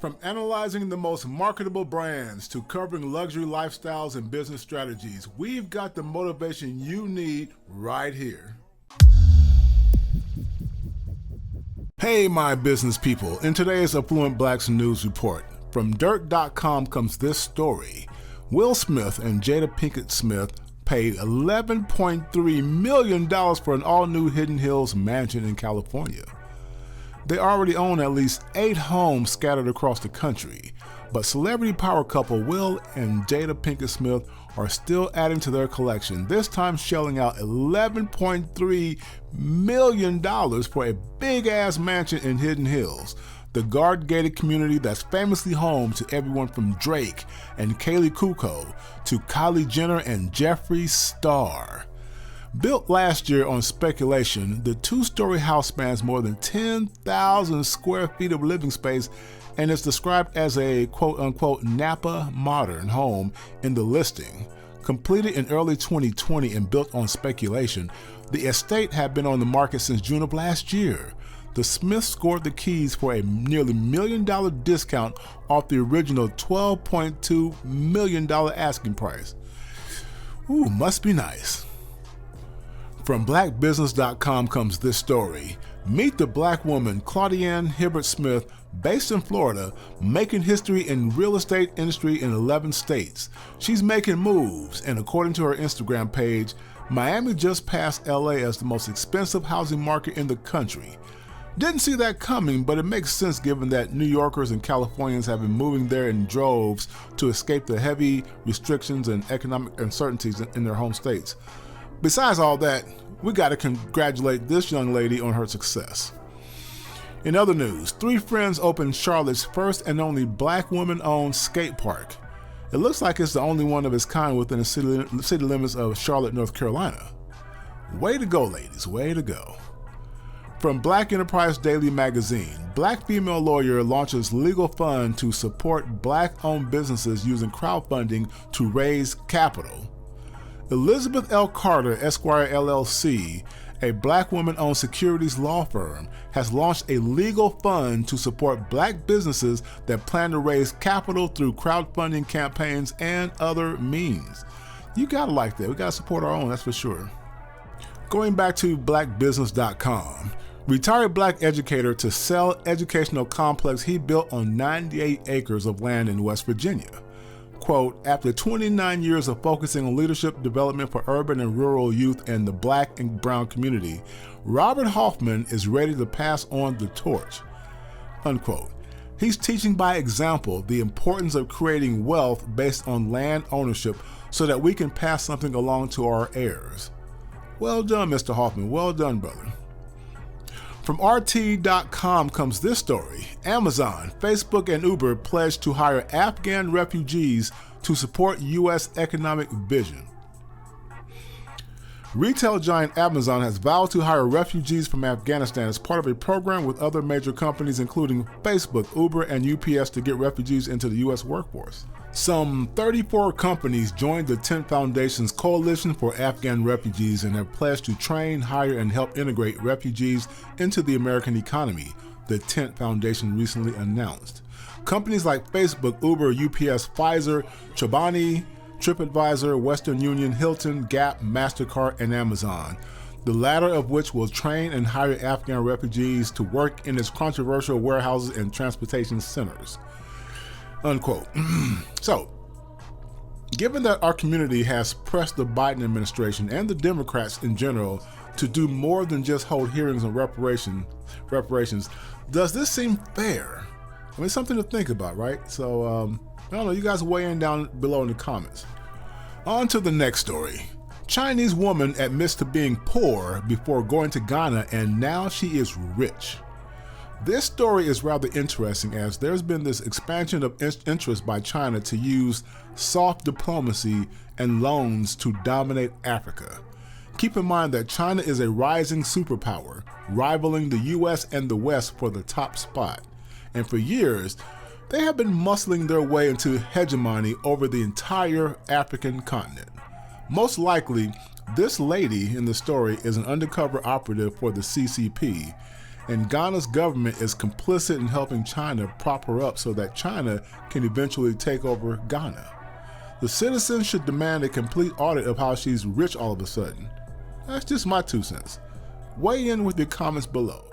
From analyzing the most marketable brands to covering luxury lifestyles and business strategies, we've got the motivation you need right here. Hey, my business people. In today's Affluent Black's news report, from Dirt.com comes this story. Will Smith and Jada Pinkett Smith paid $11.3 million for an all-new Hidden Hills mansion in California. They already own at least 8 homes scattered across the country, but celebrity power couple Will and Jada Pinkett Smith are still adding to their collection, this time shelling out $11.3 million for a big-ass mansion in Hidden Hills, the guard-gated community that's famously home to everyone from Drake and Kaley Cuoco to Kylie Jenner and Jeffree Star. Built last year on speculation, the 2-story house spans more than 10,000 square feet of living space and is described as a quote-unquote Napa modern home in the listing. Completed in early 2020 and built on speculation, the estate had been on the market since June of last year. The Smiths scored the keys for a nearly $1 million discount off the original $12.2 million asking price. Ooh, must be nice. From blackbusiness.com comes this story. Meet the black woman Claudianne Hibbert Smith, based in Florida, making history in real estate industry in 11 states. She's making moves, and according to her Instagram page, Miami just passed LA as the most expensive housing market in the country. Didn't see that coming, but it makes sense given that New Yorkers and Californians have been moving there in droves to escape the heavy restrictions and economic uncertainties in their home states. Besides all that, we got to congratulate this young lady on her success. In other news, 3 Friends opened Charlotte's first and only black woman-owned skate park. It looks like it's the only one of its kind within the city limits of Charlotte, North Carolina. Way to go, ladies, way to go. From Black Enterprise Daily Magazine, black female lawyer launches legal fund to support black-owned businesses using crowdfunding to raise capital. Elizabeth L. Carter, Esquire LLC, a black woman-owned securities law firm, has launched a legal fund to support black businesses that plan to raise capital through crowdfunding campaigns and other means. You gotta like that. We gotta support our own, that's for sure. Going back to blackbusiness.com, retired black educator to sell educational complex he built on 98 acres of land in West Virginia. Quote, after 29 years of focusing on leadership development for urban and rural youth and the black and brown community, Robert Hoffman is ready to pass on the torch. Unquote. He's teaching by example the importance of creating wealth based on land ownership so that we can pass something along to our heirs. Well done, Mr. Hoffman. Well done, brother. From RT.com comes this story. Amazon, Facebook, and Uber pledged to hire Afghan refugees to support U.S. economic vision. Retail giant Amazon has vowed to hire refugees from Afghanistan as part of a program with other major companies including Facebook, Uber, and UPS to get refugees into the U.S. workforce. Some 34 companies joined the Tent Foundation's Coalition for Afghan Refugees and have pledged to train, hire, and help integrate refugees into the American economy, the Tent Foundation recently announced. Companies like Facebook, Uber, UPS, Pfizer, Chobani, TripAdvisor, Western Union, Hilton, Gap, MasterCard, and Amazon, the latter of which will train and hire Afghan refugees to work in its controversial warehouses and transportation centers. Unquote. So, given that our community has pressed the Biden administration and the Democrats in general to do more than just hold hearings on reparations, does this seem fair? I mean, something to think about, right? So, I don't know, you guys weigh in down below in the comments. On to the next story. Chinese woman admits to being poor before going to Ghana and now she is rich. This story is rather interesting as there's been this expansion of interest by China to use soft diplomacy and loans to dominate Africa. Keep in mind that China is a rising superpower, rivaling the US and the West for the top spot. And for years, they have been muscling their way into hegemony over the entire African continent. Most likely, this lady in the story is an undercover operative for the CCP, and Ghana's government is complicit in helping China prop her up so that China can eventually take over Ghana. The citizens should demand a complete audit of how she's rich all of a sudden. That's just my 2 cents. Weigh in with your comments below.